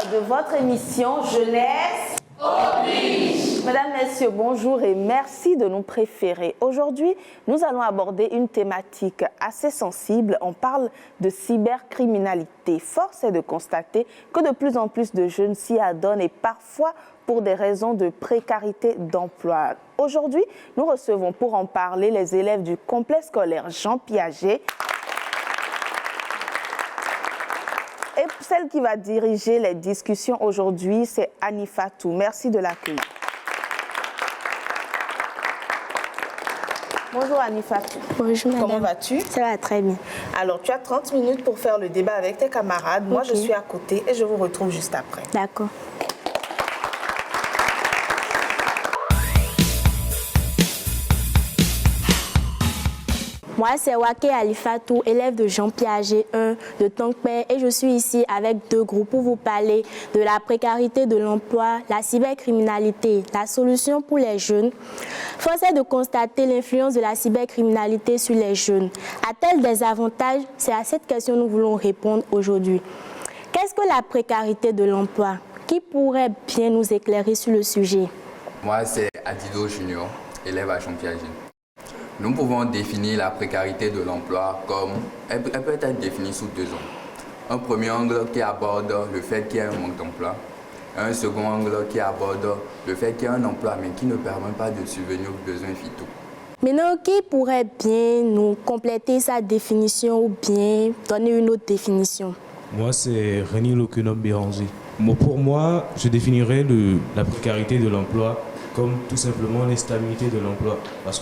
de votre émission Jeunesse Oblige. Mesdames, Messieurs, bonjour et merci de nous préférer. Aujourd'hui, nous allons aborder une thématique assez sensible. On parle de cybercriminalité. Force est de constater que de plus en plus de jeunes s'y adonnent et parfois pour des raisons de précarité d'emploi. Aujourd'hui, nous recevons pour en parler les élèves du complexe scolaire Jean Piaget. Et celle qui va diriger les discussions aujourd'hui, c'est Annie Fatou. Merci de l'accueillir. Bonjour Annie Fatou. Bonjour madame. Comment vas-tu? Ça va très bien. Alors, tu as 30 minutes pour faire le débat avec tes camarades. Moi, je suis à côté et je vous retrouve juste après. D'accord. Moi, c'est Wake Alifatou, élève de Jean Piaget 1 de Tankpé, et je suis ici avec deux groupes pour vous parler de la précarité de l'emploi, la cybercriminalité, la solution pour les jeunes. Force est de constater l'influence de la cybercriminalité sur les jeunes. A-t-elle des avantages? C'est à cette question que nous voulons répondre aujourd'hui. Qu'est-ce que la précarité de l'emploi? Qui pourrait bien nous éclairer sur le sujet? Moi, c'est Adido Junior, élève à Jean Piaget. Nous pouvons définir la précarité de l'emploi comme... Elle peut être définie sous deux angles. Un premier angle qui aborde le fait qu'il y a un manque d'emploi. Un second angle qui aborde le fait qu'il y a un emploi mais qui ne permet pas de subvenir aux besoins vitaux. Maintenant, qui pourrait bien nous compléter sa définition ou bien donner une autre définition? Moi, c'est René Locunom Béranger. Pour moi, je définirais la précarité de l'emploi comme tout simplement l'instabilité de l'emploi. Parce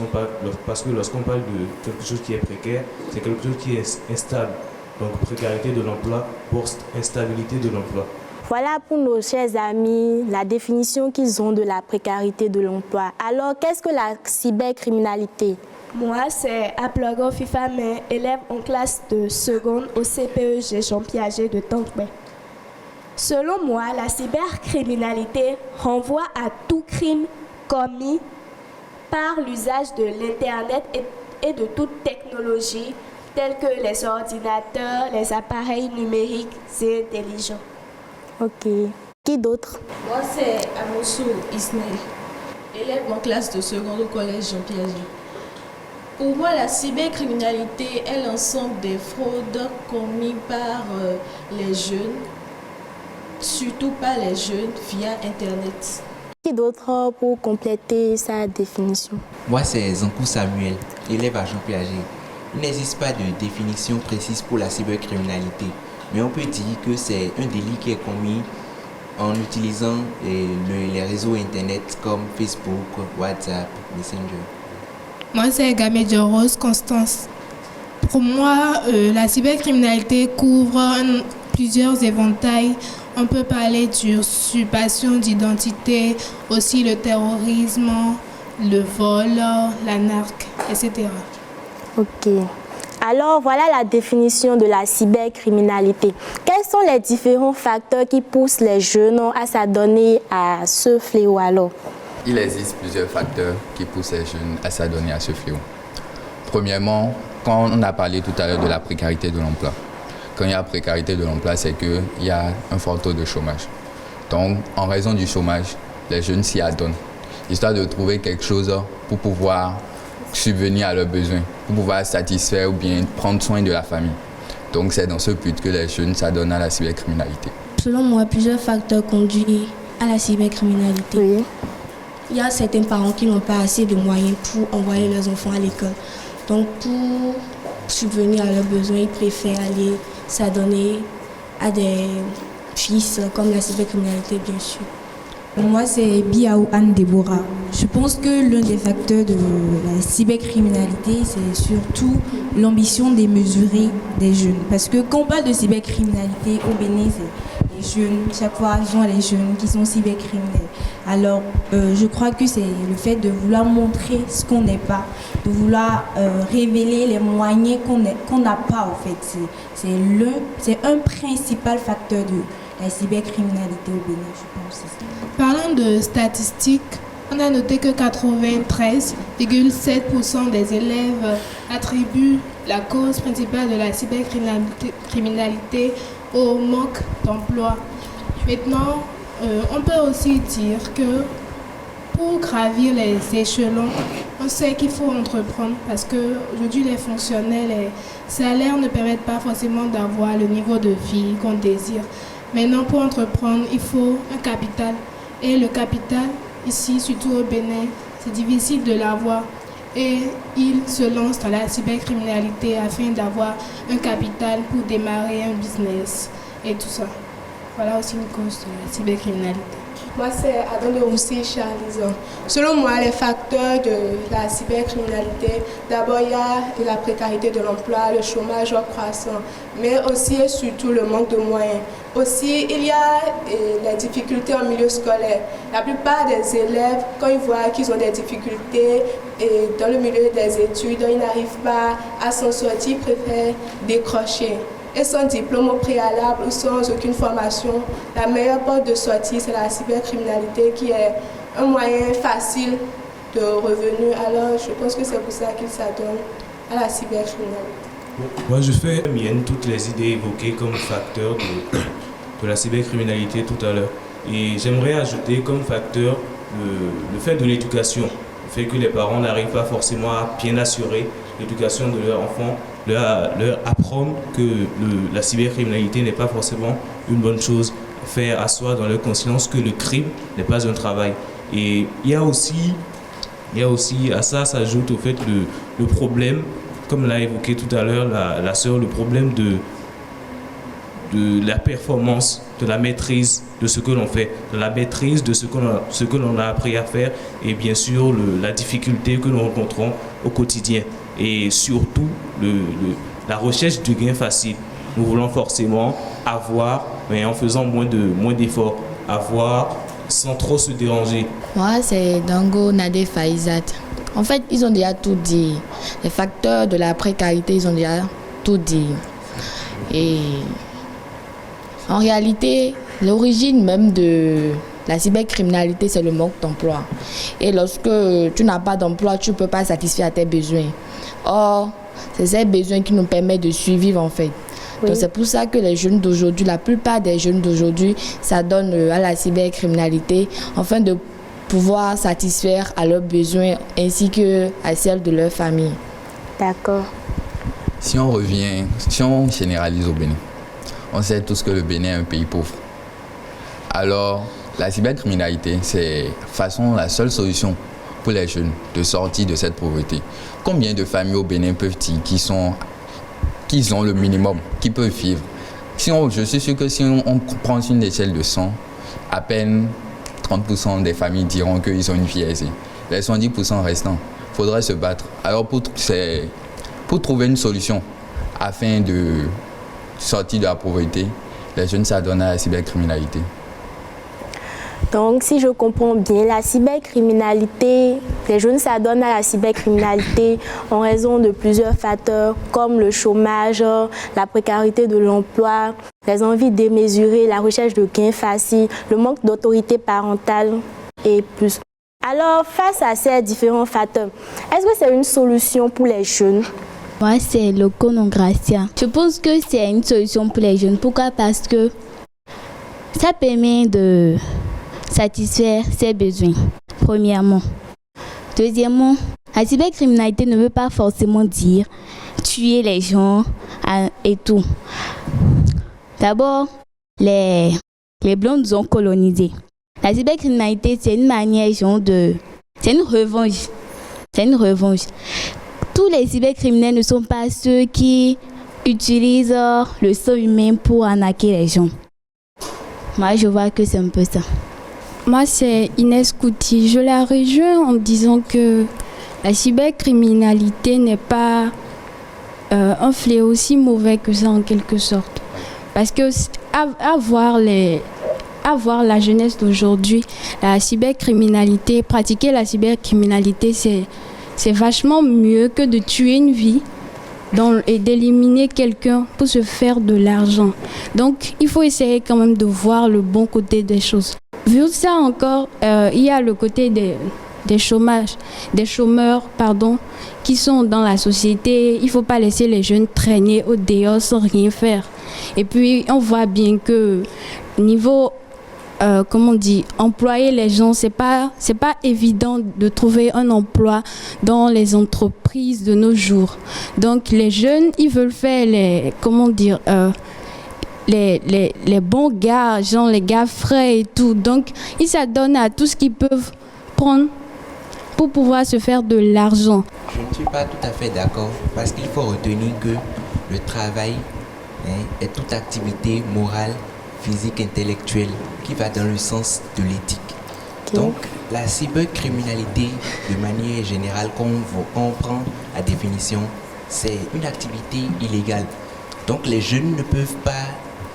que lorsqu'on parle de quelque chose qui est précaire, c'est quelque chose qui est instable. Donc précarité de l'emploi pour instabilité de l'emploi. Voilà pour nos chers amis la définition qu'ils ont de la précarité de l'emploi. Alors, qu'est-ce que la cybercriminalité? Moi, c'est Aplogo FIFA, mais élève en classe de seconde au CPEG Jean Piaget de Tankpé. Selon moi, la cybercriminalité renvoie à tout crime commis par l'usage de l'Internet et de toute technologie telles que les ordinateurs, les appareils numériques et intelligents. Ok. Qui d'autre? Moi, c'est Amoussou Ismaël, élève en classe de seconde au collège Jean Piaget. Pour moi, la cybercriminalité est l'ensemble des fraudes commises par les jeunes, surtout par les jeunes via Internet. Qui d'autre pour compléter sa définition? Moi, c'est Zankou Samuel, élève à Jean Piaget. Il n'existe pas de définition précise pour la cybercriminalité, mais on peut dire que c'est un délit qui est commis en utilisant les réseaux Internet comme Facebook, WhatsApp, Messenger. Moi, c'est Gamé Rose Constance. Pour moi, la cybercriminalité couvre plusieurs éventails. On peut parler d'usurpation d'identité, aussi le terrorisme, le vol, la narque, etc. Ok. Alors, voilà la définition de la cybercriminalité. Quels sont les différents facteurs qui poussent les jeunes à s'adonner à ce fléau alors? Il existe plusieurs facteurs qui poussent les jeunes à s'adonner à ce fléau. Premièrement, quand on a parlé tout à l'heure de la précarité de l'emploi. Quand il y a précarité de l'emploi, c'est qu'il y a un fort taux de chômage. Donc, en raison du chômage, les jeunes s'y adonnent, histoire de trouver quelque chose pour pouvoir subvenir à leurs besoins, pour pouvoir satisfaire ou bien prendre soin de la famille. Donc, c'est dans ce but que les jeunes s'adonnent à la cybercriminalité. Selon moi, plusieurs facteurs conduisent à la cybercriminalité. Oui. Il y a certains parents qui n'ont pas assez de moyens pour envoyer leurs enfants à l'école. Donc, pour subvenir à leurs besoins, ils préfèrent aller s'adonner à des vices comme la cybercriminalité, bien sûr. Moi, c'est Biaou Anne Deborah. Je pense que l'un des facteurs de la cybercriminalité, c'est surtout l'ambition démesurée des jeunes. Parce que quand on parle de cybercriminalité au Bénin, c'est les jeunes, chaque fois, ils ont les jeunes qui sont cybercriminels. Alors, je crois que c'est le fait de vouloir montrer ce qu'on n'est pas, de vouloir révéler les moyens qu'on n'a pas, en fait. C'est un principal facteur de la cybercriminalité au Bénin, je pense. Parlant de statistiques, on a noté que 93,7% des élèves attribuent la cause principale de la cybercriminalité au manque d'emploi. Maintenant, on peut aussi dire que pour gravir les échelons, on sait qu'il faut entreprendre parce qu'aujourd'hui, les fonctionnaires, les salaires ne permettent pas forcément d'avoir le niveau de vie qu'on désire. Maintenant, pour entreprendre, il faut un capital. Et le capital, ici, surtout au Bénin, c'est difficile de l'avoir. Et ils se lancent dans la cybercriminalité afin d'avoir un capital pour démarrer un business et tout ça. Voilà aussi une cause de la cybercriminalité. Moi, c'est Adam de Roussy Charlison. Selon moi, les facteurs de la cybercriminalité, d'abord, il y a la précarité de l'emploi, le chômage croissant, mais aussi et surtout le manque de moyens. Aussi, il y a les difficultés en milieu scolaire. La plupart des élèves, quand ils voient qu'ils ont des difficultés dans le milieu des études, ils n'arrivent pas à s'en sortir, ils préfèrent décrocher. Et sans diplôme au préalable ou sans aucune formation, la meilleure porte de sortie, c'est la cybercriminalité qui est un moyen facile de revenu. Alors, je pense que c'est pour ça qu'ils s'adonnent à la cybercriminalité. Moi, je fais mienne toutes les idées évoquées comme facteurs de la cybercriminalité tout à l'heure. Et j'aimerais ajouter comme facteur le fait de l'éducation, le fait que les parents n'arrivent pas forcément à bien assurer l'éducation de leurs enfants, leur apprendre que la cybercriminalité n'est pas forcément une bonne chose, faire asseoir dans leur conscience que le crime n'est pas un travail. Et il y a aussi à ça s'ajoute au fait le problème, comme l'a évoqué tout à l'heure la sœur, le problème de la performance, de la maîtrise de ce que l'on fait, de la maîtrise de ce que l'on a appris à faire et bien sûr la difficulté que nous rencontrons au quotidien. Et surtout, la recherche du gain facile. Nous voulons forcément avoir, mais en faisant moins d'efforts, avoir sans trop se déranger. Moi, c'est Dango Nade Faizat. En fait, ils ont déjà tout dit. Les facteurs de la précarité, ils ont déjà tout dit. Et en réalité, l'origine même de la cybercriminalité, c'est le manque d'emploi. Et lorsque tu n'as pas d'emploi, tu ne peux pas satisfaire tes besoins. Or, c'est ces besoins qui nous permettent de survivre en fait. Oui. Donc c'est pour ça que les jeunes d'aujourd'hui, la plupart des jeunes d'aujourd'hui, s'adonnent à la cybercriminalité afin de pouvoir satisfaire à leurs besoins ainsi qu'à celles de leur famille. D'accord. Si on généralise au Bénin, on sait tous que le Bénin est un pays pauvre. Alors, la cybercriminalité, c'est la seule solution pour les jeunes de sortir de cette pauvreté. Combien de familles au Bénin peuvent-ils qui ont le minimum, qui peuvent vivre? Je suis sûr que si on prend une échelle de 100, à peine 30% des familles diront qu'ils ont une vie aisée. Les 70% restants, il faudrait se battre. Alors pour trouver une solution afin de sortir de la pauvreté, les jeunes s'adonnent à la cybercriminalité. Donc, si je comprends bien, la cybercriminalité, les jeunes s'adonnent à la cybercriminalité en raison de plusieurs facteurs comme le chômage, la précarité de l'emploi, les envies démesurées, la recherche de gains faciles, le manque d'autorité parentale et plus. Alors, face à ces différents facteurs, est-ce que c'est une solution pour les jeunes? Moi, c'est Lokono Gracia. Je pense que c'est une solution pour les jeunes. Pourquoi? Parce que ça permet de satisfaire ses besoins, premièrement. Deuxièmement, la cybercriminalité ne veut pas forcément dire tuer les gens et tout. D'abord, les Blancs nous ont colonisés. La cybercriminalité, c'est une manière c'est une revanche. C'est une revanche. Tous les cybercriminels ne sont pas ceux qui utilisent le sang humain pour arnaquer les gens. Moi, je vois que c'est un peu ça. Moi, c'est Inès Kouti. Je la rejoins en disant que la cybercriminalité n'est pas un fléau aussi mauvais que ça en quelque sorte. Parce que à voir la jeunesse d'aujourd'hui, la cybercriminalité, pratiquer la cybercriminalité, c'est vachement mieux que de tuer une vie et d'éliminer quelqu'un pour se faire de l'argent. Donc, il faut essayer quand même de voir le bon côté des choses. Vu ça encore, il y a le côté des chômeurs, qui sont dans la société. Il ne faut pas laisser les jeunes traîner au dehors sans rien faire. Et puis, on voit bien que niveau employer les gens. C'est pas évident de trouver un emploi dans les entreprises de nos jours. Donc les jeunes, ils veulent faire les bons gars, genre les gars frais et tout. Donc ils s'adonnent à tout ce qu'ils peuvent prendre pour pouvoir se faire de l'argent. Je ne suis pas tout à fait d'accord parce qu'il faut retenir que le travail est toute activité morale, physique, intellectuelle qui va dans le sens de l'éthique. Okay. Donc la cybercriminalité, de manière générale, quand on prend la définition, c'est une activité illégale. Donc les jeunes ne peuvent pas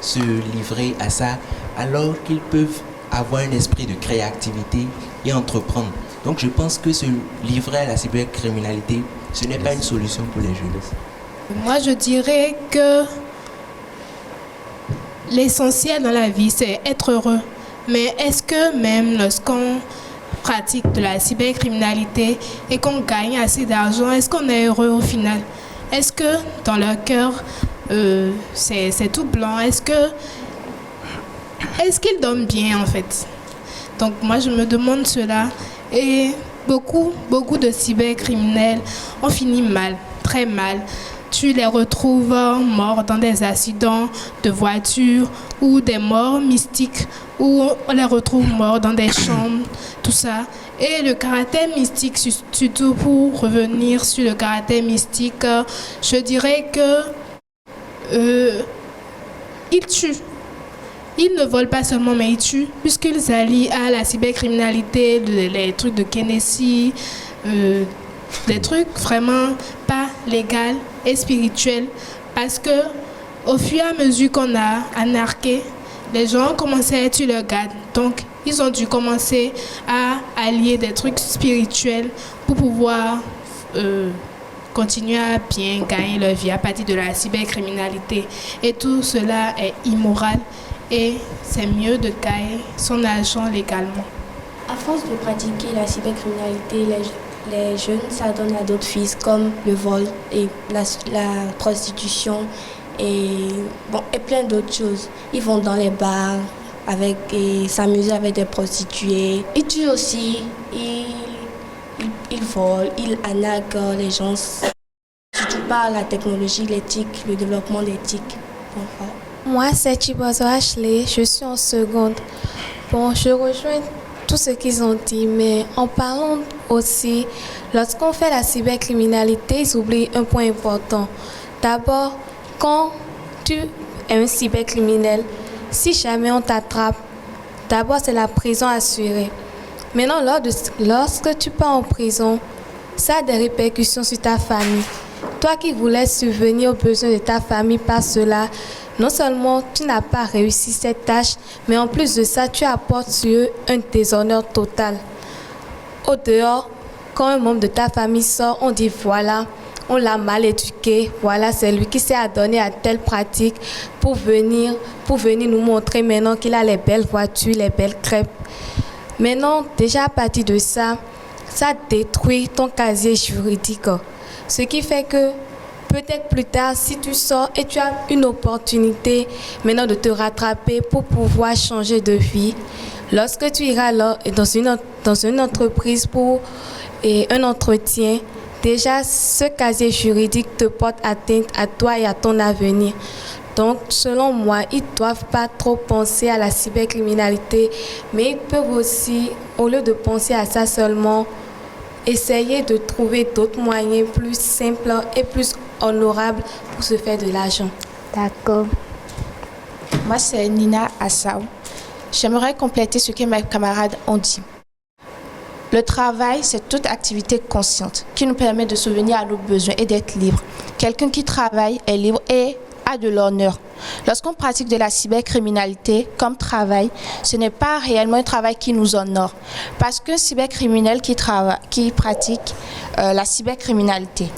se livrer à ça alors qu'ils peuvent avoir un esprit de créativité et entreprendre. Donc je pense que se livrer à la cybercriminalité, ce n'est pas une solution pour les jeunes. Moi je dirais que l'essentiel dans la vie c'est être heureux. Mais est-ce que même lorsqu'on pratique de la cybercriminalité et qu'on gagne assez d'argent, est-ce qu'on est heureux au final? Est-ce que dans leur cœur c'est tout blanc? Est-ce qu'ils dorment bien en fait? Donc moi je me demande cela. Et beaucoup de cybercriminels ont fini mal, très mal. Tu les retrouves morts dans des accidents de voiture ou des morts mystiques où on les retrouve morts dans des chambres, tout ça. Et le caractère mystique, surtout pour revenir sur le caractère mystique, je dirais que ils tuent. Ils ne volent pas seulement, mais ils tuent, puisqu'ils allient à la cybercriminalité, les trucs de Kennedy, des trucs vraiment pas légaux et spirituels. Parce que au fur et à mesure qu'on a anarqué, les gens ont commencé à tuer leurs gardes. Donc, ils ont dû commencer à allier des trucs spirituels pour pouvoir continuer à bien gagner leur vie à partir de la cybercriminalité. Et tout cela est immoral. Et c'est mieux de gagner son argent légalement. À force de pratiquer la cybercriminalité, les jeunes s'adonnent à d'autres vices comme le vol et la prostitution et plein d'autres choses. Ils vont dans les bars et s'amuser avec des prostituées. Ils tuent aussi, ils volent, ils arnaquent les gens. Surtout par la technologie, l'éthique, le développement d'éthique. Enfin. Moi, c'est Chibozo Ashley, je suis en seconde. Bon, je rejoins tout ce qu'ils ont dit, mais en parlant aussi, lorsqu'on fait la cybercriminalité, ils oublient un point important. D'abord, quand tu es un cybercriminel, si jamais on t'attrape, d'abord c'est la prison assurée. Maintenant, lorsque tu pars en prison, ça a des répercussions sur ta famille. Toi qui voulais subvenir aux besoins de ta famille par cela, non seulement tu n'as pas réussi cette tâche, mais en plus de ça, tu apportes sur eux un déshonneur total. Au dehors, quand un membre de ta famille sort, on dit voilà, on l'a mal éduqué, voilà, c'est lui qui s'est adonné à telle pratique pour venir nous montrer maintenant qu'il a les belles voitures, les belles crêpes. Maintenant, déjà à partir de ça, ça détruit ton casier juridique. Ce qui fait que peut-être plus tard, si tu sors et tu as une opportunité maintenant de te rattraper pour pouvoir changer de vie, lorsque tu iras là dans une entreprise pour un entretien, déjà ce casier juridique te porte atteinte à toi et à ton avenir. Donc, selon moi, ils ne doivent pas trop penser à la cybercriminalité, mais ils peuvent aussi, au lieu de penser à ça seulement, essayer de trouver d'autres moyens plus simples et plus honorables pour se faire de l'argent. D'accord. Moi, c'est Nina Assaou. J'aimerais compléter ce que mes camarades ont dit. Le travail, c'est toute activité consciente qui nous permet de subvenir à nos besoins et d'être libre. Quelqu'un qui travaille est libre et a de l'honneur. Lorsqu'on pratique de la cybercriminalité comme travail, ce n'est pas réellement un travail qui nous honore. Parce qu'un cybercriminel qui pratique la cybercriminalité,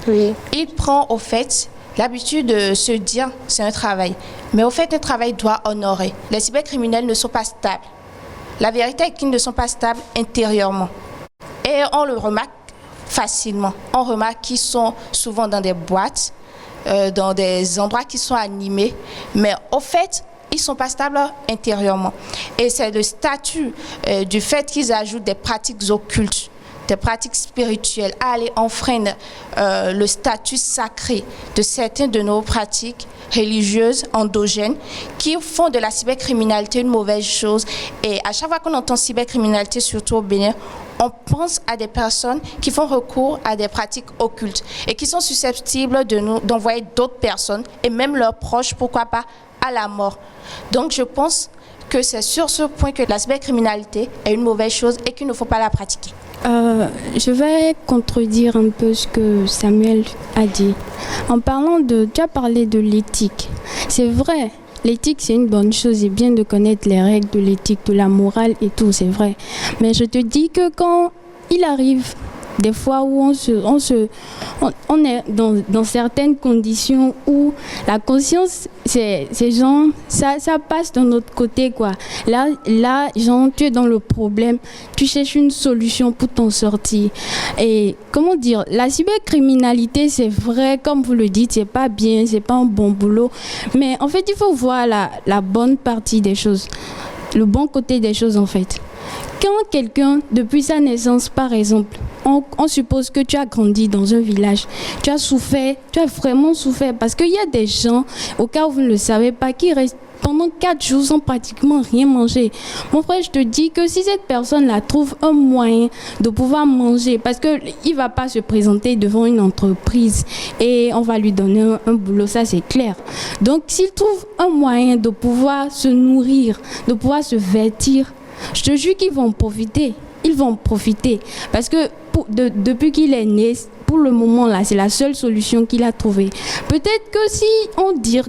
il prend au fait l'habitude de se dire c'est un travail. Mais au fait, un travail doit honorer. Les cybercriminels ne sont pas stables. La vérité est qu'ils ne sont pas stables intérieurement. Et on le remarque facilement. On remarque qu'ils sont souvent dans des boîtes, dans des endroits qui sont animés. Mais au fait, ils ne sont pas stables intérieurement. Et c'est le statut du fait qu'ils ajoutent des pratiques occultes, des pratiques spirituelles, à aller enfreindre le statut sacré de certaines de nos pratiques religieuses endogènes qui font de la cybercriminalité une mauvaise chose. Et à chaque fois qu'on entend cybercriminalité, surtout au Bénin, on pense à des personnes qui font recours à des pratiques occultes et qui sont susceptibles d'envoyer d'autres personnes et même leurs proches, pourquoi pas, à la mort. Donc je pense que c'est sur ce point que la cybercriminalité est une mauvaise chose et qu'il ne faut pas la pratiquer. Je vais contredire un peu ce que Samuel a dit. En parlant tu as parlé de l'éthique. C'est vrai, l'éthique c'est une bonne chose et bien de connaître les règles de l'éthique, de la morale et tout, c'est vrai. Mais je te dis que quand il arrive des fois où on est dans certaines conditions où la conscience, ces gens, ça passe de notre côté, quoi. Là, genre, tu es dans le problème, tu cherches une solution pour t'en sortir. Et comment dire, la cybercriminalité, c'est vrai, comme vous le dites, c'est pas bien, c'est pas un bon boulot. Mais en fait, il faut voir la bonne partie des choses, le bon côté des choses, en fait. Quand quelqu'un, depuis sa naissance, par exemple, on suppose que tu as grandi dans un village, tu as souffert, tu as vraiment souffert, parce qu'il y a des gens, au cas où vous ne le savez pas, qui restent pendant 4 jours sans pratiquement rien manger. Mon frère, je te dis que si cette personne-là trouve un moyen de pouvoir manger, parce qu'il ne va pas se présenter devant une entreprise et on va lui donner un boulot, ça c'est clair. Donc s'il trouve un moyen de pouvoir se nourrir, de pouvoir se vêtir, je te jure qu'ils vont profiter. Ils vont profiter. Parce que depuis qu'il est né, pour le moment là, c'est la seule solution qu'il a trouvée. Peut-être que si on dit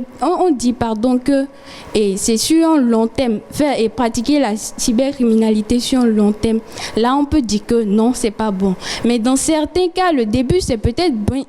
que et c'est sur un long terme, faire et pratiquer la cybercriminalité sur un long terme, là on peut dire que non, c'est pas bon. Mais dans certains cas, le début c'est peut-être bien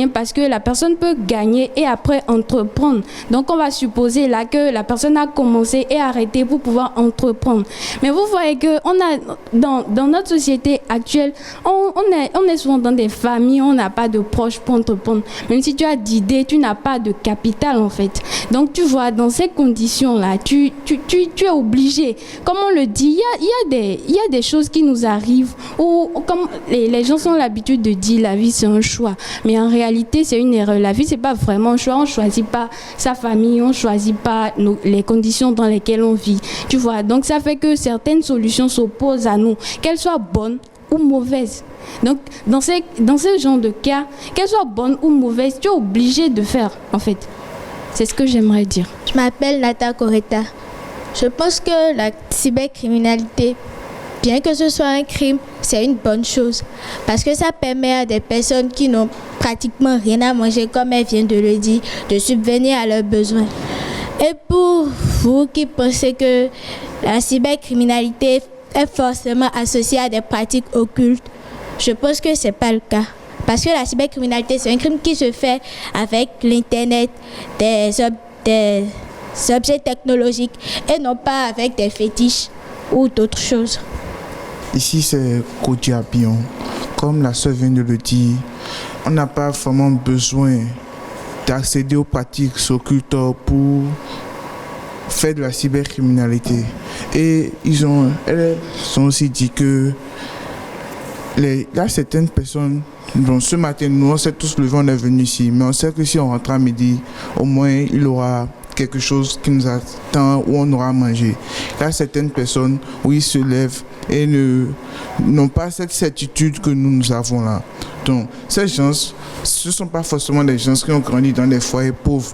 parce que la personne peut gagner et après entreprendre. Donc on va supposer là que la personne a commencé et arrêté pour pouvoir entreprendre. Mais vous voyez que on a dans notre société actuelle, on est souvent dans des familles, on n'a pas de proches pour entreprendre. Même si tu as d'idées, tu n'as pas de capital en fait. Donc tu vois, dans ces conditions-là, tu es obligé. Comme on le dit, il y a des choses qui nous arrivent où comme les gens ont l'habitude de dire la vie c'est un choix. Mais en réalité, c'est une erreur. La vie, c'est pas vraiment un choix. On ne choisit pas sa famille, on ne choisit pas les conditions dans lesquelles on vit. Tu vois, donc ça fait que certaines solutions s'opposent à nous, qu'elles soient bonnes ou mauvaises. Donc, dans ce genre de cas, qu'elles soient bonnes ou mauvaises, tu es obligé de faire, en fait. C'est ce que j'aimerais dire. Je m'appelle Nata Koreta. Je pense que la cybercriminalité, bien que ce soit un crime, c'est une bonne chose. Parce que ça permet à des personnes qui n'ont pratiquement rien à manger, comme elle vient de le dire, de subvenir à leurs besoins. Et pour vous qui pensez que la cybercriminalité est forcément associée à des pratiques occultes, je pense que ce n'est pas le cas. Parce que la cybercriminalité, c'est un crime qui se fait avec l'Internet, des objets technologiques et non pas avec des fétiches ou d'autres choses. Ici, c'est Kodia Bion. Comme la sœur vient de le dire, on n'a pas vraiment besoin d'accéder aux pratiques occultes pour faire de la cybercriminalité. Et elles ont aussi dit que il y a certaines personnes, bon, ce matin, nous on s'est tous levés, on est venus ici, mais on sait que si on rentre à midi, au moins il y aura quelque chose qui nous attend où on aura mangé. Il y a certaines personnes où ils se lèvent et n'ont pas cette certitude que nous avons là. Donc, ces gens, ce ne sont pas forcément des gens qui ont grandi dans des foyers pauvres.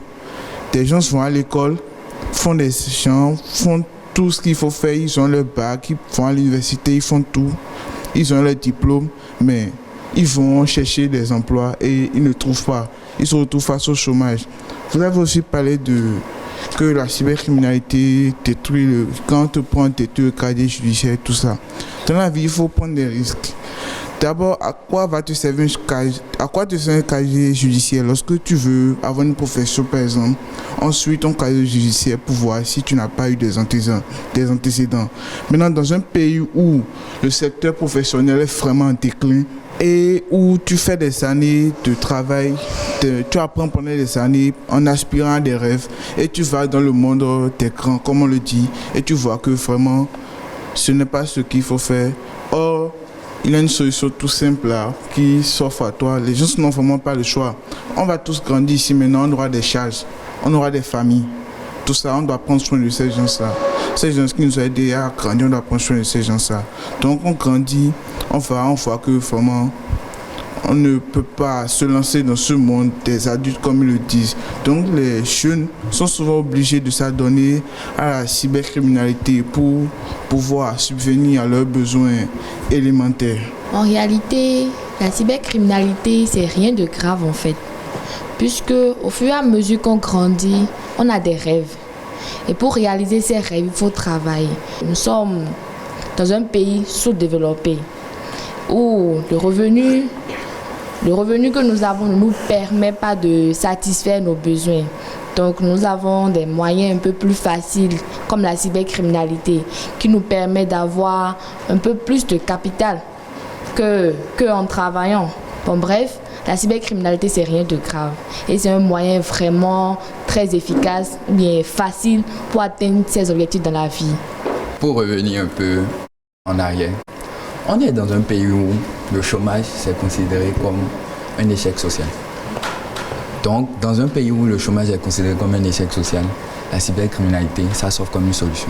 Des gens vont à l'école, font des champs, font tout ce qu'il faut faire, ils ont leur bac, ils vont à l'université, ils font tout. Ils ont leur diplôme, mais ils vont chercher des emplois et ils ne trouvent pas. Ils se retrouvent face au chômage. Vous avez aussi parlé que la cybercriminalité détruit quand on te prend, détruit le casier judiciaire, tout ça. Dans la vie, il faut prendre des risques. D'abord, à quoi te sert un casier judiciaire lorsque tu veux avoir une profession, par exemple? Ensuite, ton casier judiciaire pour voir si tu n'as pas eu des antécédents. Maintenant, dans un pays où le secteur professionnel est vraiment en déclin et où tu fais des années de travail, tu apprends pendant des années en aspirant à des rêves et tu vas dans le monde des grands, comme on le dit, et tu vois que vraiment, ce n'est pas ce qu'il faut faire. Or, il y a une solution tout simple là, qui s'offre à toi. Les gens n'ont vraiment pas le choix. On va tous grandir ici maintenant, on aura des charges, on aura des familles. Tout ça, on doit prendre soin de ces gens-là. Ces gens qui nous ont aidés à grandir, on doit prendre soin de ces gens-là. Donc on grandit, on voit que vraiment, on ne peut pas se lancer dans ce monde des adultes comme ils le disent. Donc les jeunes sont souvent obligés de s'adonner à la cybercriminalité pour pouvoir subvenir à leurs besoins élémentaires. En réalité, la cybercriminalité, c'est rien de grave en fait. Puisque au fur et à mesure qu'on grandit, on a des rêves. Et pour réaliser ces rêves, il faut travailler. Nous sommes dans un pays sous-développé où le revenu que nous avons ne nous permet pas de satisfaire nos besoins. Donc nous avons des moyens un peu plus faciles, comme la cybercriminalité, qui nous permet d'avoir un peu plus de capital qu'en travaillant. Bon, bref, la cybercriminalité, c'est rien de grave. Et c'est un moyen vraiment très efficace, bien facile pour atteindre ses objectifs dans la vie. Pour revenir un peu en arrière, on est dans un pays où le chômage c'est considéré comme un échec social. Donc, dans un pays où le chômage est considéré comme un échec social, la cybercriminalité, ça s'offre comme une solution.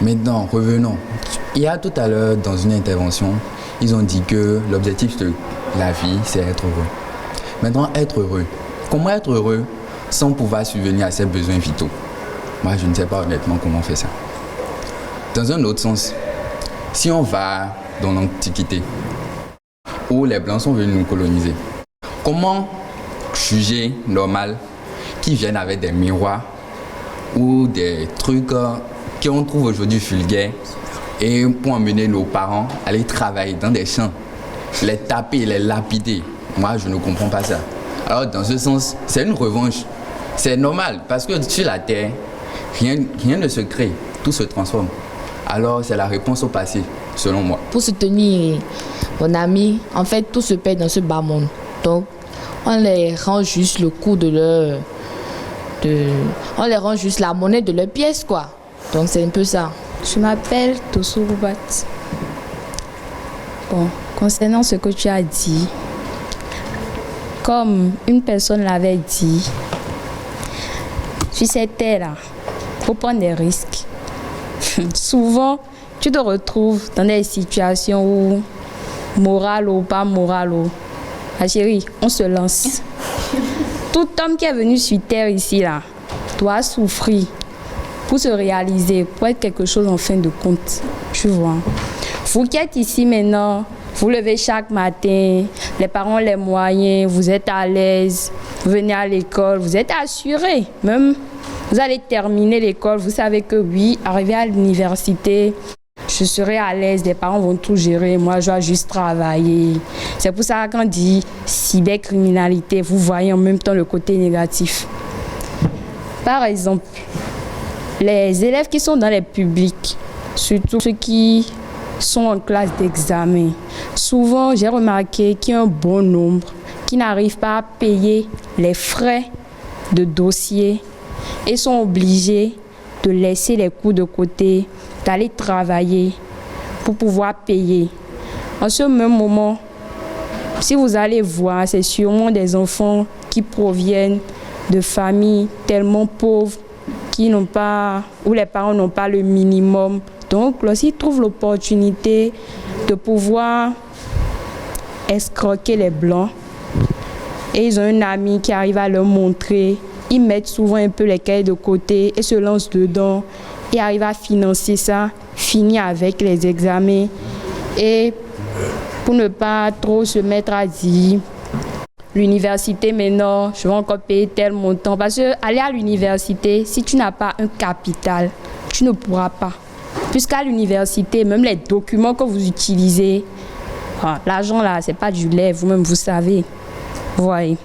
Maintenant, revenons. Il y a tout à l'heure, dans une intervention, ils ont dit que l'objectif de la vie, c'est être heureux. Maintenant, être heureux. Comment être heureux sans pouvoir subvenir à ses besoins vitaux? Moi, je ne sais pas honnêtement comment on fait ça. Dans un autre sens, si on va dans l'Antiquité, où les Blancs sont venus nous coloniser, comment juger normal qu'ils viennent avec des miroirs ou des trucs qu'on trouve aujourd'hui vulgaires et pour emmener nos parents à aller travailler dans des champs, les taper, les lapider? Moi, je ne comprends pas ça. Alors, dans ce sens, c'est une revanche. C'est normal parce que sur la Terre, rien ne se crée, tout se transforme. Alors, c'est la réponse au passé, selon moi. Pour soutenir mon ami, en fait, tout se perd dans ce bas monde. Donc, on les rend juste le coût on les rend juste la monnaie de leur pièce, quoi. Donc, c'est un peu ça. Je m'appelle Tosso Roubat. Bon, concernant ce que tu as dit, comme une personne l'avait dit, sur cette terre-là, il faut prendre des risques. Souvent, tu te retrouves dans des situations où, moral ou pas moral, ma chérie, on se lance. Tout homme qui est venu sur terre ici, là, doit souffrir pour se réaliser, pour être quelque chose en fin de compte. Tu vois. Vous qui êtes ici maintenant, vous levez chaque matin, les parents ont les moyens, vous êtes à l'aise, vous venez à l'école, vous êtes assurés. Même, vous allez terminer l'école, vous savez que oui, arrivé à l'université, je serai à l'aise, les parents vont tout gérer, moi je dois juste travailler. C'est pour ça qu'on dit cybercriminalité, vous voyez en même temps le côté négatif. Par exemple, les élèves qui sont dans les publics, surtout ceux qui sont en classe d'examen, souvent j'ai remarqué qu'il y a un bon nombre qui n'arrivent pas à payer les frais de dossier et sont obligés de laisser les cours de côté, d'aller travailler pour pouvoir payer. En ce même moment, si vous allez voir, c'est sûrement des enfants qui proviennent de familles tellement pauvres qui n'ont pas, où les parents n'ont pas le minimum. Donc, lorsqu'ils trouvent l'opportunité de pouvoir escroquer les Blancs, et ils ont un ami qui arrive à leur montrer, ils mettent souvent un peu les cahiers de côté et se lancent dedans et arrivent à financer ça, finir avec les examens. Et pour ne pas trop se mettre à dire, l'université maintenant, je vais encore payer tel montant. Parce que aller à l'université, si tu n'as pas un capital, tu ne pourras pas. Puisqu'à l'université, même les documents que vous utilisez l'argent là, c'est pas du lait, vous-même vous savez. Vous voyez.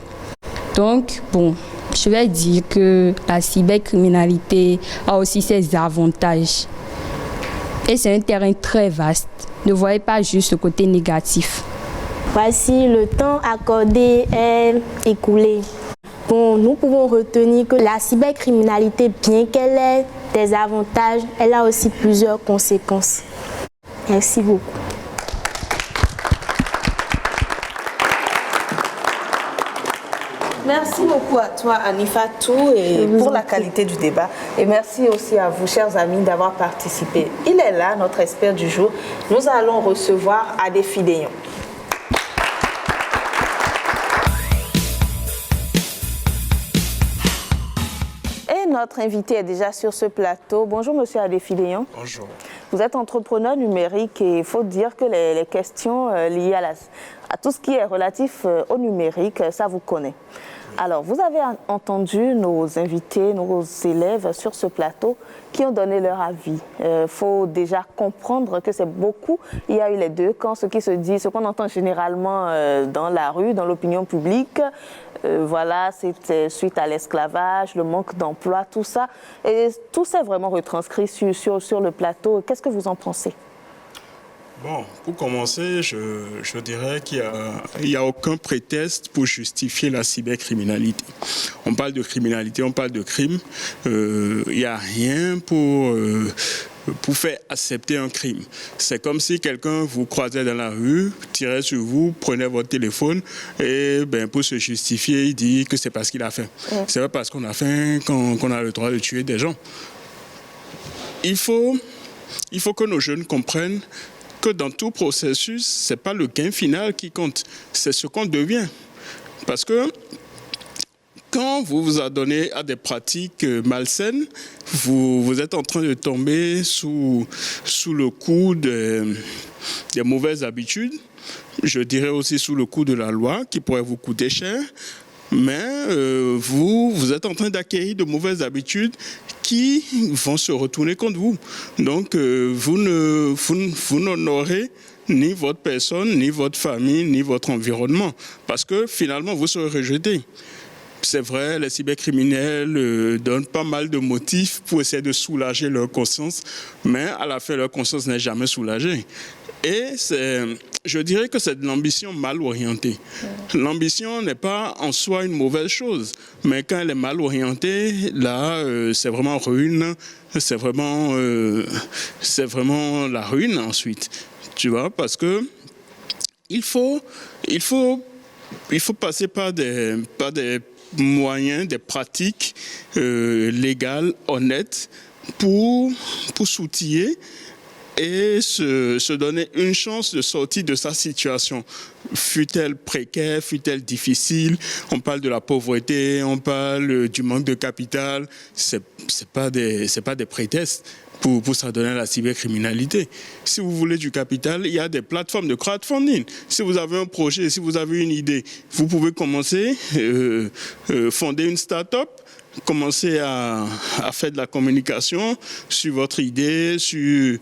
Donc, bon, je vais dire que la cybercriminalité a aussi ses avantages. Et c'est un terrain très vaste. Ne voyez pas juste le côté négatif. Voici, le temps accordé est écoulé. Bon, nous pouvons retenir que la cybercriminalité, bien qu'elle ait des avantages, elle a aussi plusieurs conséquences. Merci beaucoup. Merci beaucoup à toi, Anifatou, et pour la qualité du débat. Et merci aussi à vous, chers amis, d'avoir participé. Il est là, notre expert du jour. Nous allons recevoir Adéfi Déon. Et notre invité est déjà sur ce plateau. Bonjour, monsieur Adéfi Déon. Bonjour. Vous êtes entrepreneur numérique et il faut dire que les questions liées à tout ce qui est relatif au numérique, ça vous connaît. Alors, vous avez entendu nos invités, nos élèves sur ce plateau qui ont donné leur avis. Il faut déjà comprendre que c'est beaucoup. Il y a eu les deux camps, ce qui se dit, ce qu'on entend généralement dans la rue, dans l'opinion publique. Voilà, c'est suite à l'esclavage, le manque d'emploi, tout ça. Et tout ça est vraiment retranscrit sur le plateau. Qu'est-ce que vous en pensez ? Bon, pour commencer, je dirais qu'il n'y a aucun prétexte pour justifier la cybercriminalité. On parle de criminalité, on parle de crime. Il n'y a rien pour faire accepter un crime. C'est comme si quelqu'un vous croisait dans la rue, tirait sur vous, prenait votre téléphone et pour se justifier, il dit que c'est parce qu'il a faim. Ouais. C'est pas parce qu'on a faim qu'on a le droit de tuer des gens. Il faut que nos jeunes comprennent que dans tout processus, ce n'est pas le gain final qui compte, c'est ce qu'on devient. Parce que quand vous vous adonnez à des pratiques malsaines, vous êtes en train de tomber sous le coup des mauvaises habitudes, je dirais aussi sous le coup de la loi qui pourrait vous coûter cher, mais vous êtes en train d'acquérir de mauvaises habitudes qui vont se retourner contre vous. Donc, vous n'honorez ni votre personne, ni votre famille, ni votre environnement, parce que finalement, vous serez rejeté. C'est vrai, les cybercriminels donnent pas mal de motifs pour essayer de soulager leur conscience, mais à la fin, leur conscience n'est jamais soulagée. Et je dirais que c'est de l'ambition mal orientée. L'ambition n'est pas en soi une mauvaise chose, mais quand elle est mal orientée, là, c'est vraiment ruine, c'est vraiment la ruine ensuite. Tu vois, parce que il faut passer par des moyens, des pratiques légales, honnêtes, pour s'outiller et se donner une chance de sortir de sa situation, fût-elle précaire, fût-elle difficile. On parle de la pauvreté, on parle du manque de capital. C'est pas des prétextes pour s'adonner à la cybercriminalité. Si vous voulez du capital, il y a des plateformes de crowdfunding. Si vous avez un projet, si vous avez une idée, vous pouvez commencer, fonder une start-up, commencer à faire de la communication sur votre idée, sur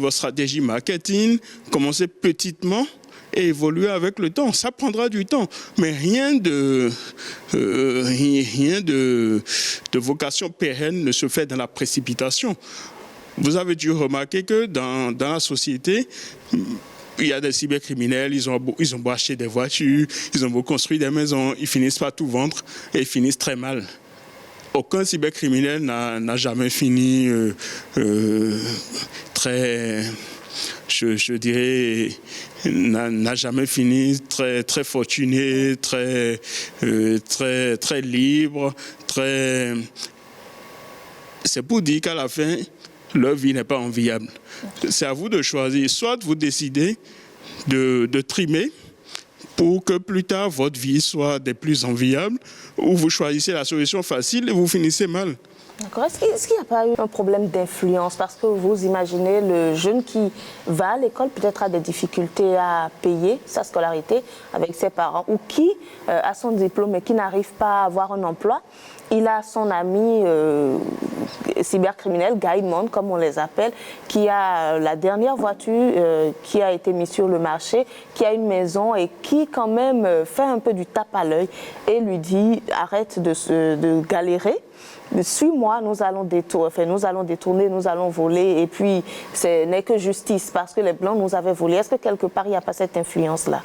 votre stratégie marketing, commencer petitement et évoluer avec le temps. Ça prendra du temps, mais rien de vocation pérenne ne se fait dans la précipitation. Vous avez dû remarquer que dans la société, il y a des cybercriminels, ils ont beau acheter des voitures, ils ont beau construire des maisons, ils finissent par tout vendre et ils finissent très mal. Aucun cybercriminel n'a jamais fini très, je dirais, n'a jamais fini très fortuné, très libre, très. C'est pour dire qu'à la fin, leur vie n'est pas enviable. C'est à vous de choisir. Soit vous décidez de trimer pour que plus tard votre vie soit des plus enviables, ou vous choisissez la solution facile et vous finissez mal. D'accord. Est-ce qu'il n'y a pas eu un problème d'influence? Parce que vous imaginez le jeune qui va à l'école peut-être a des difficultés à payer sa scolarité avec ses parents, ou qui a son diplôme et qui n'arrive pas à avoir un emploi. Il a son ami cybercriminel, Gaïmon, comme on les appelle, qui a la dernière voiture qui a été mise sur le marché, qui a une maison et qui quand même fait un peu du tape à l'œil et lui dit arrête de galérer. Suis-moi, nous allons détourner, nous allons voler, et puis ce n'est que justice parce que les Blancs nous avaient volé. Est-ce que quelque part il n'y a pas cette influence-là?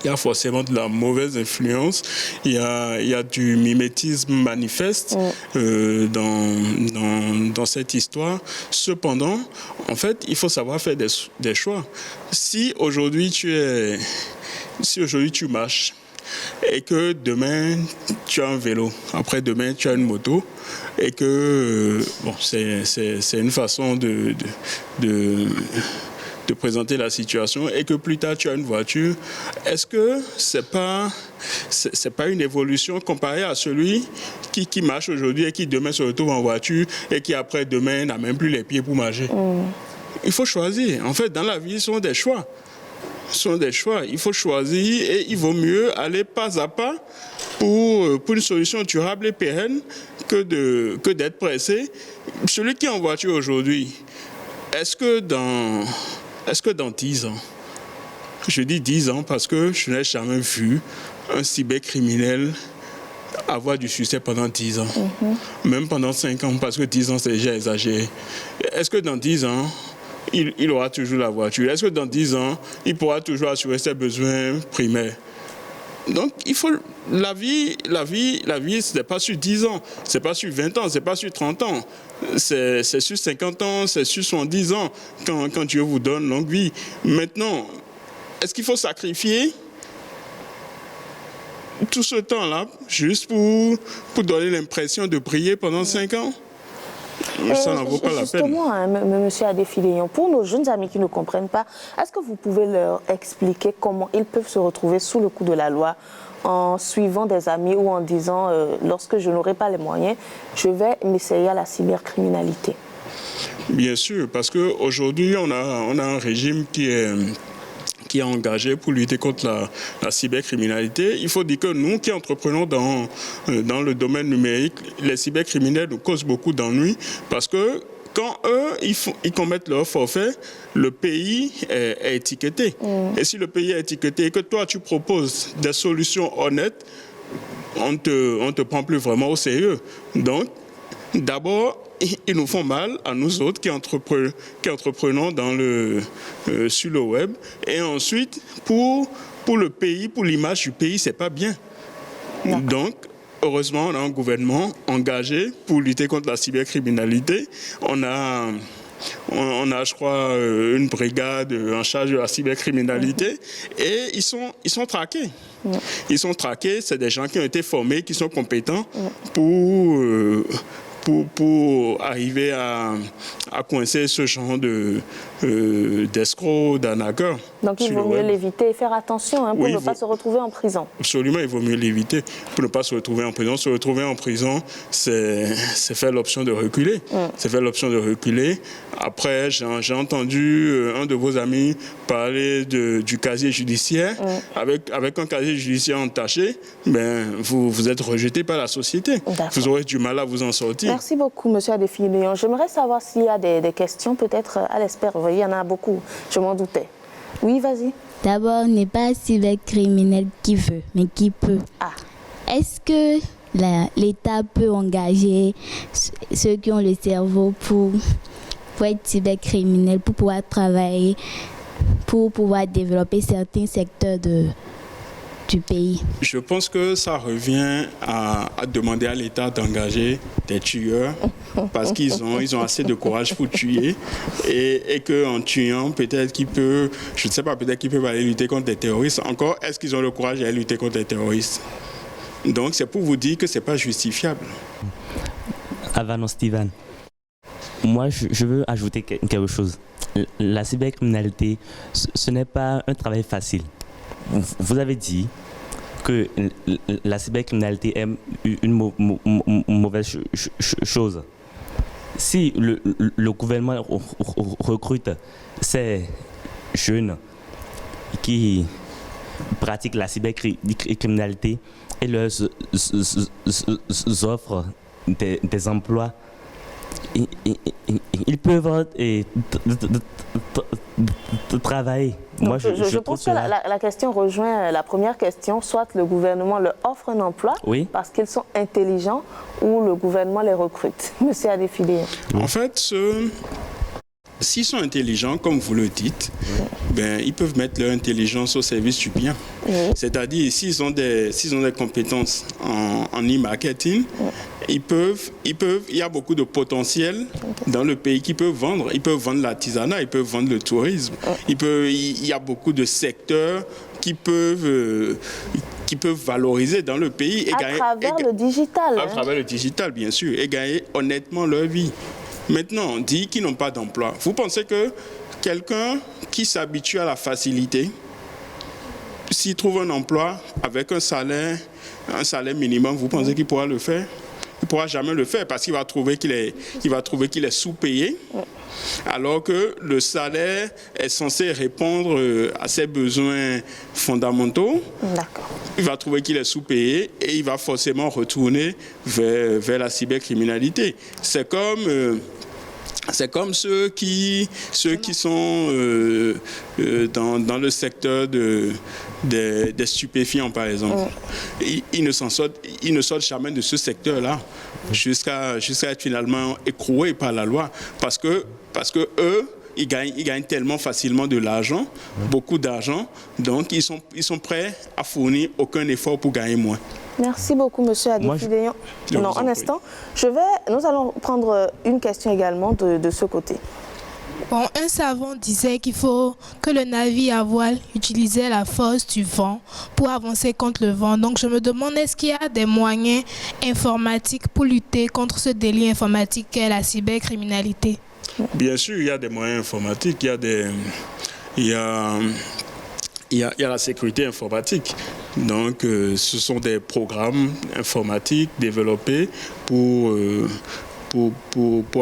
Il y a forcément de la mauvaise influence, il y a du mimétisme manifeste dans cette histoire. Cependant, en fait, il faut savoir faire des choix. Si aujourd'hui tu marches, et que demain tu as un vélo, après-demain tu as une moto, et que c'est une façon de présenter la situation, et que plus tard tu as une voiture, est-ce que c'est pas une évolution comparée à celui qui marche aujourd'hui et qui demain se retrouve en voiture et qui après-demain n'a même plus les pieds pour marcher? Il faut choisir. En fait, dans la vie, ce sont des choix. Il faut choisir, et il vaut mieux aller pas à pas pour une solution durable et pérenne que d'être pressé. Celui qui est en voiture aujourd'hui, est-ce que dans 10 ans, je dis 10 ans parce que je n'ai jamais vu un cybercriminel avoir du succès pendant 10 ans, même pendant 5 ans, parce que 10 ans c'est déjà exagéré. Est-ce que dans 10 ans, il aura toujours la voiture? Est-ce que dans 10 ans, il pourra toujours assurer ses besoins primaires? Donc, la vie, ce n'est pas sur 10 ans, ce n'est pas sur 20 ans, ce n'est pas sur 30 ans. C'est sur 50 ans, c'est sur 70 ans, quand Dieu vous donne longue vie. Maintenant, est-ce qu'il faut sacrifier tout ce temps-là juste pour donner l'impression de briller pendant 5 ans? Ça n'en vaut pas la peine. Justement, monsieur Adéfilé-Yon, pour nos jeunes amis qui ne comprennent pas, est-ce que vous pouvez leur expliquer comment ils peuvent se retrouver sous le coup de la loi en suivant des amis ou en disant lorsque je n'aurai pas les moyens, je vais m'essayer à la cybercriminalité? Bien sûr, parce qu'aujourd'hui, on a un régime qui est engagé pour lutter contre la cybercriminalité. Il faut dire que nous qui entreprenons dans le domaine numérique, les cybercriminels nous causent beaucoup d'ennuis parce que quand eux, ils commettent leur forfait, le pays est étiqueté. Et si le pays est étiqueté et que toi, tu proposes des solutions honnêtes, on te prend plus vraiment au sérieux. Donc, d'abord, ils nous font mal à nous autres qui entreprenons sur le web. Et ensuite, pour le pays, pour l'image du pays, c'est pas bien. Donc, heureusement, on a un gouvernement engagé pour lutter contre la cybercriminalité. On a, je crois, une brigade en charge de la cybercriminalité et ils sont traqués. Ils sont traqués, c'est des gens qui ont été formés, qui sont compétents pour arriver à coincer ce genre d'escrocs, d'arnaqueurs. Donc il vaut mieux l'éviter et faire attention pour ne pas se retrouver en prison. Absolument, il vaut mieux l'éviter pour ne pas se retrouver en prison. Se retrouver en prison, c'est faire l'option de reculer. C'est faire l'option de reculer. Après, j'ai entendu un de vos amis parler du casier judiciaire. Avec un casier judiciaire entaché, vous êtes rejeté par la société. Vous aurez du mal à vous en sortir. Merci beaucoup, monsieur Adéfilé-Yon. J'aimerais savoir s'il y a des questions, peut-être à l'espère. Vous voyez, il y en a beaucoup. Je m'en doutais. Oui, vas-y. D'abord, n'est pas cybercriminel qui veut, mais qui peut. Est-ce que l'État peut engager ceux qui ont le cerveau pour être cybercriminel, pour pouvoir travailler, pour pouvoir développer certains secteurs du pays? Je pense que ça revient à demander à l'État d'engager des tueurs parce qu'ils ont assez de courage pour tuer et qu'en tuant, peut-être qu'il peut, je ne sais pas, peut-être qu'ils peuvent aller lutter contre des terroristes. Encore, est-ce qu'ils ont le courage d'aller lutter contre des terroristes? Donc c'est pour vous dire que ce n'est pas justifiable. Avanon Steven, moi je veux ajouter quelque chose. La cybercriminalité, ce n'est pas un travail facile. vous avez dit que la cybercriminalité est une mauvaise chose. Si le gouvernement recrute ces jeunes qui pratiquent la cybercriminalité et leur offre des emplois, ils peuvent travailler. Moi, je pense que la question rejoint la première question, soit le gouvernement leur offre un emploi parce qu'ils sont intelligents ou le gouvernement les recrute. Monsieur Adefide. En fait, s'ils sont intelligents, comme vous le dites, ben, ils peuvent mettre leur intelligence au service du bien. C'est-à-dire, s'ils ont des compétences en e-marketing, il y a beaucoup de potentiel dans le pays qu'ils peuvent vendre. Ils peuvent vendre l'artisanat, ils peuvent vendre le tourisme. Il y a beaucoup de secteurs qui peuvent valoriser dans le pays. Et à travers le digital. À travers le digital, bien sûr, et gagner honnêtement leur vie. Maintenant, on dit qu'ils n'ont pas d'emploi. Vous pensez que quelqu'un qui s'habitue à la facilité, s'il trouve un emploi avec un salaire minimum, vous pensez qu'il pourra le faire? Il ne pourra jamais le faire parce qu'il va trouver qu'il est sous-payé, alors que le salaire est censé répondre à ses besoins fondamentaux. Il va trouver qu'il est sous-payé et il va forcément retourner vers la cybercriminalité. C'est comme ceux qui sont dans le secteur des stupéfiants, par exemple. Ils ne sortent jamais de ce secteur-là jusqu'à être finalement écroués par la loi. Parce que eux, ils gagnent tellement facilement de l'argent, beaucoup d'argent, donc ils sont prêts à fournir aucun effort pour gagner moins. Merci beaucoup, monsieur Adefide. Non, un instant. Nous allons prendre une question également de ce côté. Bon, un savant disait qu'il faut que le navire à voile utilisait la force du vent pour avancer contre le vent. Donc, je me demande, est-ce qu'il y a des moyens informatiques pour lutter contre ce délit informatique qu'est la cybercriminalité? Bien sûr, il y a des moyens informatiques. Il y a la sécurité informatique. Donc, ce sont des programmes informatiques développés pour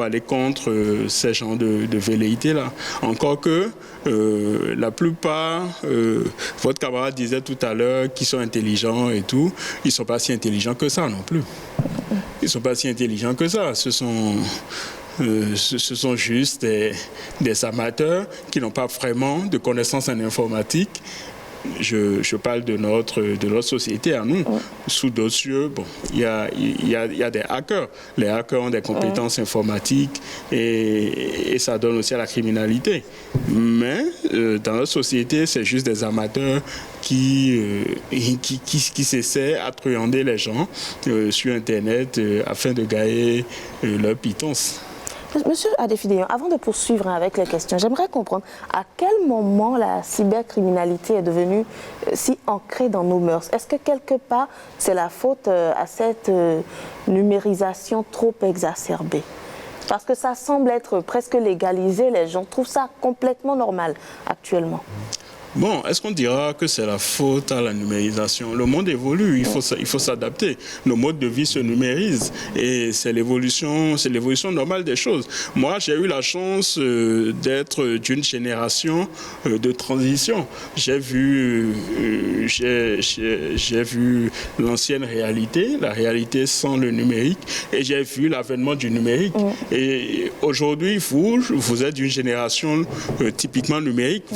aller contre ces genres de velléités-là. Encore que la plupart, votre camarade disait tout à l'heure qu'ils sont intelligents et tout, ils ne sont pas si intelligents que ça non plus. Ils ne sont pas si intelligents que ça. Ce sont juste des amateurs qui n'ont pas vraiment de connaissances en informatique. Je parle de notre société à nous. Sous d'autres cieux, bon, il y a des hackers. Les hackers ont des compétences informatiques et ça donne aussi à la criminalité. Mais dans notre société, c'est juste des amateurs qui s'essaient à truander les gens sur Internet afin de gagner leur pitance. Monsieur Adefide, avant de poursuivre avec les questions, j'aimerais comprendre à quel moment la cybercriminalité est devenue si ancrée dans nos mœurs. Est-ce que quelque part, c'est la faute à cette numérisation trop exacerbée? Parce que ça semble être presque légalisé, les gens trouvent ça complètement normal actuellement. Bon, est-ce qu'on dira que c'est la faute à la numérisation? Le monde évolue, il faut s'adapter. Nos modes de vie se numérisent et c'est l'évolution normale des choses. Moi, j'ai eu la chance d'être d'une génération de transition. J'ai vu l'ancienne réalité, la réalité sans le numérique, et j'ai vu l'avènement du numérique. Et aujourd'hui, vous êtes d'une génération typiquement numérique.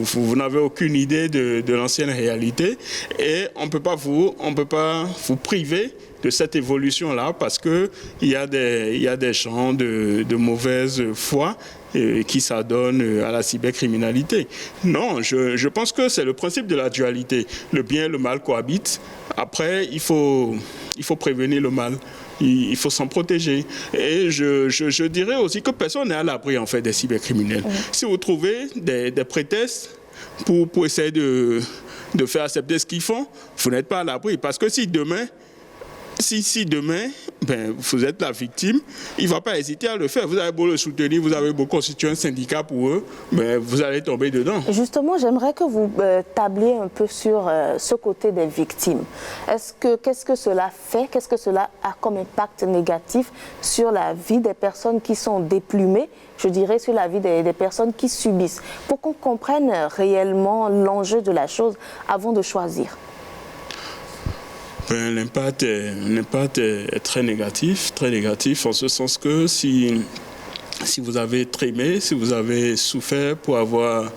Vous n'avez aucune idée de l'ancienne réalité et on ne peut pas vous priver de cette évolution-là parce qu'il y a des gens de mauvaise foi qui s'adonnent à la cybercriminalité. Non, je pense que c'est le principe de la dualité. Le bien et le mal cohabitent. Après, il faut prévenir le mal. Il faut s'en protéger. Et je dirais aussi que personne n'est à l'abri en fait des cybercriminels. Si vous trouvez des prétextes pour essayer de faire accepter ce qu'ils font, vous n'êtes pas à l'abri. Parce que si demain, ben, vous êtes la victime, il ne va pas hésiter à le faire. Vous avez beau le soutenir, vous avez beau constituer un syndicat pour eux, ben, vous allez tomber dedans. Justement, j'aimerais que vous tabliez un peu sur ce côté des victimes. Qu'est-ce que cela fait? Qu'est-ce que cela a comme impact négatif sur la vie des personnes qui sont déplumées, je dirais sur la vie des personnes qui subissent, pour qu'on comprenne réellement l'enjeu de la chose avant de choisir? Ben, l'impact est très négatif en ce sens que si vous avez trémé, si vous avez souffert pour avoir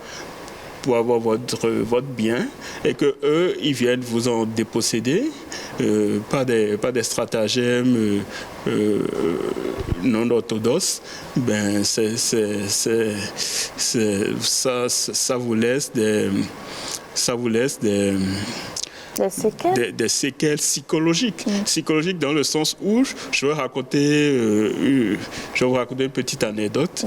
votre bien et que eux ils viennent vous en déposséder, pas des stratagèmes non orthodoxes, ben ça vous laisse des séquelles psychologiques. Psychologiques dans le sens où je vais vous raconter une petite anecdote.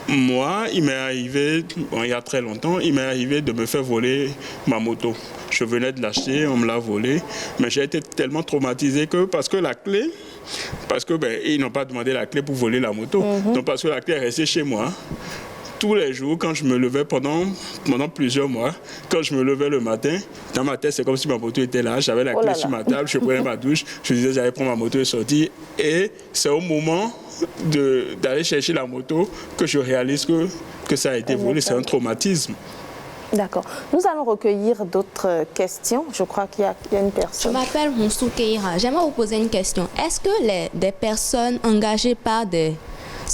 Moi, il m'est arrivé, il y a très longtemps, il m'est arrivé de me faire voler ma moto. Je venais de l'acheter, on me l'a volée, mais j'ai été tellement traumatisé parce que ils n'ont pas demandé la clé pour voler la moto. Donc parce que la clé est restée chez moi. Tous les jours, quand je me levais pendant plusieurs mois, quand je me levais le matin, dans ma tête, c'est comme si ma moto était là. J'avais la clé sur ma table, je prenais ma douche, je disais j'allais prendre ma moto et sortir. Et c'est au moment d'aller chercher la moto que je réalise que ça a été volé. C'est un traumatisme. D'accord. Nous allons recueillir d'autres questions. Je crois qu'il y a une personne. Je m'appelle Moussou Keira. J'aimerais vous poser une question. Est-ce que des personnes engagées par des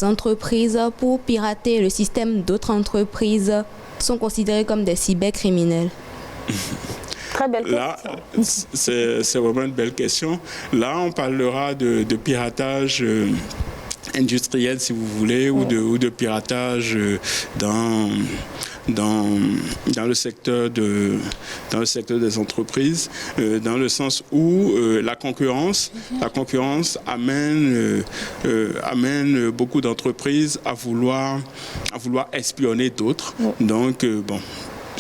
entreprises pour pirater le système d'autres entreprises sont considérées comme des cybercriminels? Très belle question. Là, c'est vraiment une belle question. Là, on parlera de piratage industriel, si vous voulez, ou de piratage dans le secteur des entreprises, dans le sens où la concurrence amène beaucoup d'entreprises à vouloir espionner d'autres. Donc bon.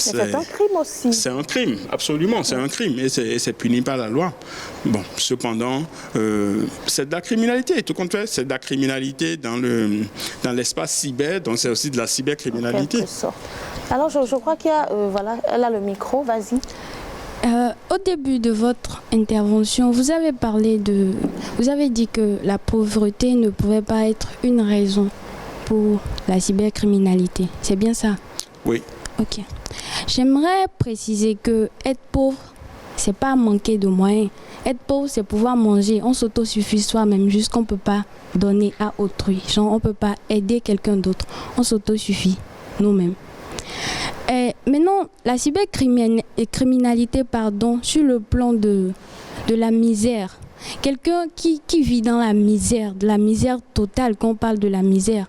C'est un crime aussi. C'est un crime, absolument, c'est un crime et c'est puni par la loi. Bon, cependant, c'est de la criminalité, tout compte fait, c'est de la criminalité dans l'espace cyber, donc c'est aussi de la cybercriminalité. Alors je crois qu'il y a, elle a le micro, vas-y. Au début de votre intervention, vous avez dit que la pauvreté ne pouvait pas être une raison pour la cybercriminalité. C'est bien ça? Oui. Ok. J'aimerais préciser que être pauvre, c'est pas manquer de moyens. Être pauvre, c'est pouvoir manger. On s'autosuffit soi-même, juste qu'on peut pas donner à autrui. Genre, on peut pas aider quelqu'un d'autre. On s'autosuffit nous-mêmes. Maintenant, la cybercriminalité, sur le plan de la misère. Quelqu'un qui vit dans la misère, de la misère totale, quand on parle de la misère,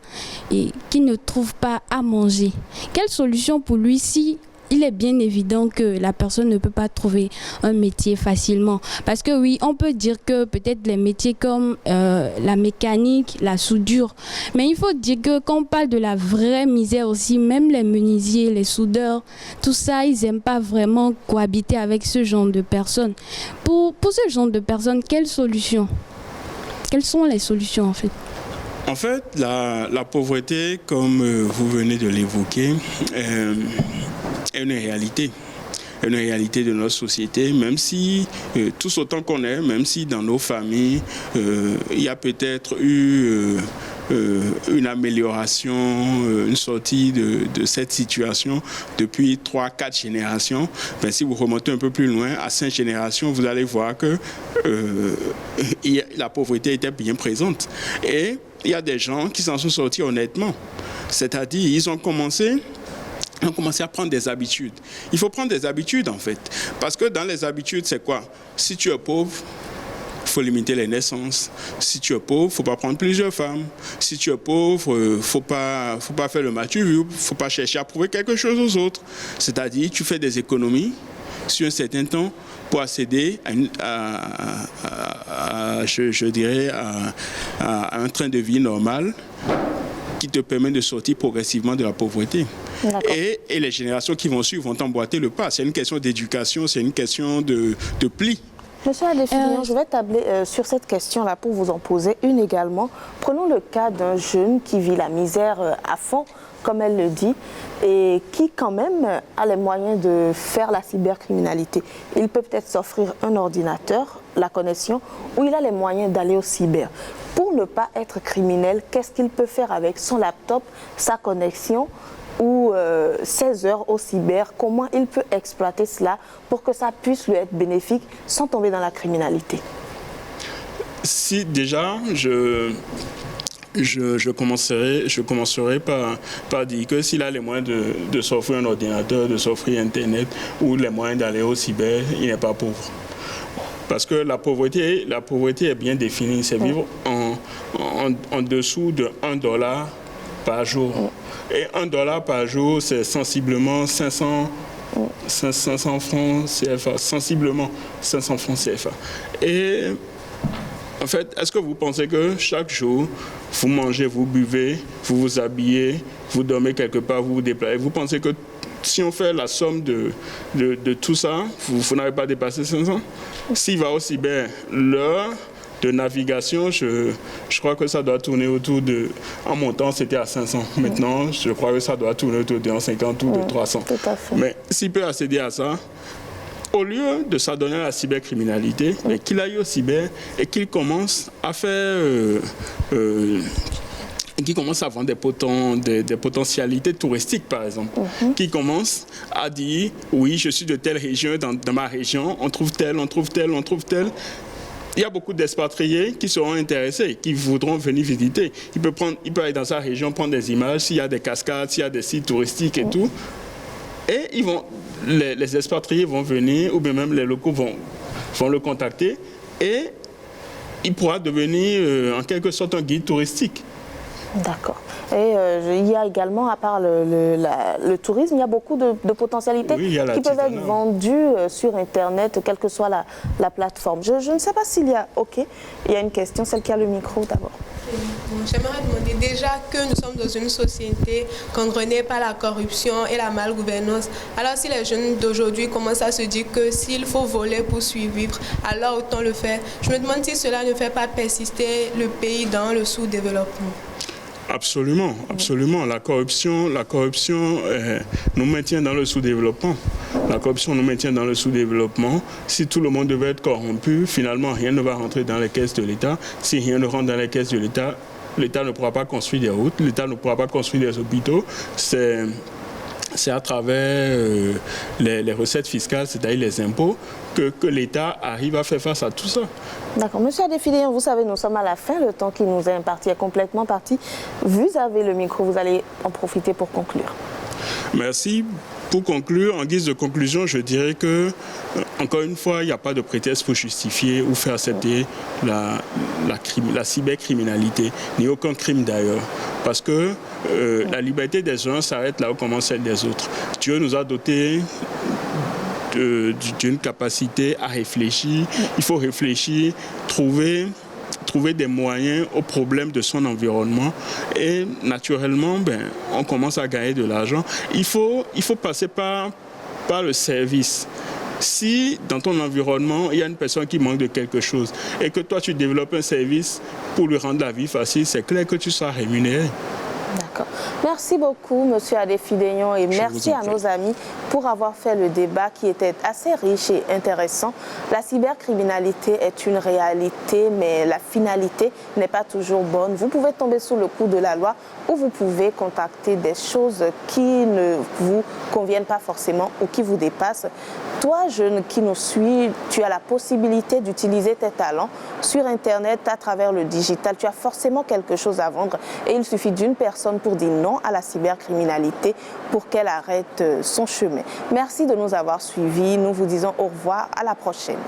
et qui ne trouve pas à manger. Quelle solution pour lui si il est bien évident que la personne ne peut pas trouver un métier facilement? Parce que oui, on peut dire que peut-être les métiers comme la mécanique, la soudure, mais il faut dire que quand on parle de la vraie misère aussi, même les menuisiers, les soudeurs, tout ça, ils n'aiment pas vraiment cohabiter avec ce genre de personnes. Pour ce genre de personnes, quelles solutions? Quelles sont les solutions en fait? En fait, la pauvreté, comme vous venez de l'évoquer, est une réalité de notre société, même si tous autant qu'on est, même si dans nos familles, il y a peut-être eu une amélioration, une sortie de cette situation depuis 3-4 générations. Ben, si vous remontez un peu plus loin, à 5 générations, vous allez voir que la pauvreté était bien présente. Et il y a des gens qui s'en sont sortis honnêtement. C'est-à-dire, ils ont commencé à prendre des habitudes. Il faut prendre des habitudes, en fait. Parce que dans les habitudes, c'est quoi? Si tu es pauvre, il faut limiter les naissances. Si tu es pauvre, il ne faut pas prendre plusieurs femmes. Si tu es pauvre, il ne faut pas faire le mature, il ne faut pas chercher à prouver quelque chose aux autres. C'est-à-dire, tu fais des économies sur un certain temps pour accéder à un train de vie normal qui te permet de sortir progressivement de la pauvreté. Et les générations qui vont suivre vont t'emboîter le pas. C'est une question d'éducation, c'est une question de pli. Monsieur Adefinian, je vais tabler sur cette question-là pour vous en poser une également. Prenons le cas d'un jeune qui vit la misère à fond, comme elle le dit, et qui quand même a les moyens de faire la cybercriminalité. Il peut peut-être s'offrir un ordinateur, la connexion, ou il a les moyens d'aller au cyber. Pour ne pas être criminel, qu'est-ce qu'il peut faire avec son laptop, sa connexion ou 16 heures au cyber? Comment il peut exploiter cela pour que ça puisse lui être bénéfique sans tomber dans la criminalité? Si déjà, je commencerai par dire que s'il a les moyens de s'offrir un ordinateur, de s'offrir Internet ou les moyens d'aller au cyber, il n'est pas pauvre. Parce que la pauvreté est bien définie, c'est vivre en dessous de $1 par jour. Et $1 par jour, c'est sensiblement 500 francs CFA, sensiblement 500 francs CFA. Et en fait, est-ce que vous pensez que chaque jour, vous mangez, vous buvez, vous vous habillez, vous dormez quelque part, vous vous déplacez, vous pensez que si on fait la somme de tout ça, vous n'avez pas dépassé 500? S'il va au cyber, l'heure de navigation, je crois que ça doit tourner autour de... En montant, c'était à 500. Maintenant, je crois que ça doit tourner autour de 50 ou de 300. Tout à fait. Mais s'il peut accéder à ça, au lieu de s'adonner à la cybercriminalité, mais qu'il aille au cyber et qu'il commence à faire... qui commence à vendre des potentialités touristiques, par exemple, qui commence à dire, oui, je suis de telle région, dans ma région, on trouve tel, on trouve tel, on trouve tel. Il y a beaucoup d'expatriés qui seront intéressés, qui voudront venir visiter. Il peut aller dans sa région, prendre des images, s'il y a des cascades, s'il y a des sites touristiques et tout. Et les expatriés vont venir, ou bien même les locaux vont le contacter, et il pourra devenir en quelque sorte un guide touristique. D'accord. Et il y a également, à part le tourisme, il y a beaucoup de potentialités qui peuvent être vendues sur Internet, quelle que soit la plateforme. Je ne sais pas s'il y a... Ok, il y a une question, celle qui a le micro d'abord. J'aimerais demander déjà que nous sommes dans une société gangrenée par la corruption et la malgouvernance. Alors si les jeunes d'aujourd'hui commencent à se dire que s'il faut voler pour survivre, alors autant le faire. Je me demande si cela ne fait pas persister le pays dans le sous-développement. Absolument, absolument. La corruption nous maintient dans le sous-développement. La corruption nous maintient dans le sous-développement. Si tout le monde devait être corrompu, finalement, rien ne va rentrer dans les caisses de l'État. Si rien ne rentre dans les caisses de l'État, l'État ne pourra pas construire des routes, l'État ne pourra pas construire des hôpitaux. C'est à travers les recettes fiscales, c'est-à-dire les impôts, que l'État arrive à faire face à tout ça. D'accord. Monsieur Adefinian, vous savez, nous sommes à la fin. Le temps qui nous est imparti est complètement parti. Vous avez le micro, vous allez en profiter pour conclure. Merci. Pour conclure, en guise de conclusion, je dirais que, encore une fois, il n'y a pas de prétexte pour justifier ou faire accepter la cybercriminalité, ni aucun crime d'ailleurs. Parce que la liberté des uns s'arrête là où commence celle des autres. Dieu nous a dotés d'une capacité à réfléchir. Il faut réfléchir, trouver des moyens aux problèmes de son environnement et naturellement, on commence à gagner de l'argent. Il faut passer par le service. Si dans ton environnement, il y a une personne qui manque de quelque chose et que toi tu développes un service pour lui rendre la vie facile, c'est clair que tu seras rémunéré. D'accord. Merci beaucoup, Monsieur Adefinian, et merci à nos amis pour avoir fait le débat qui était assez riche et intéressant. La cybercriminalité est une réalité, mais la finalité n'est pas toujours bonne. Vous pouvez tomber sous le coup de la loi ou vous pouvez contacter des choses qui ne vous conviennent pas forcément ou qui vous dépassent. Toi, jeune qui nous suis, tu as la possibilité d'utiliser tes talents sur Internet à travers le digital. Tu as forcément quelque chose à vendre et il suffit d'une personne pour dire non à la cybercriminalité pour qu'elle arrête son chemin. Merci de nous avoir suivis. Nous vous disons au revoir, à la prochaine.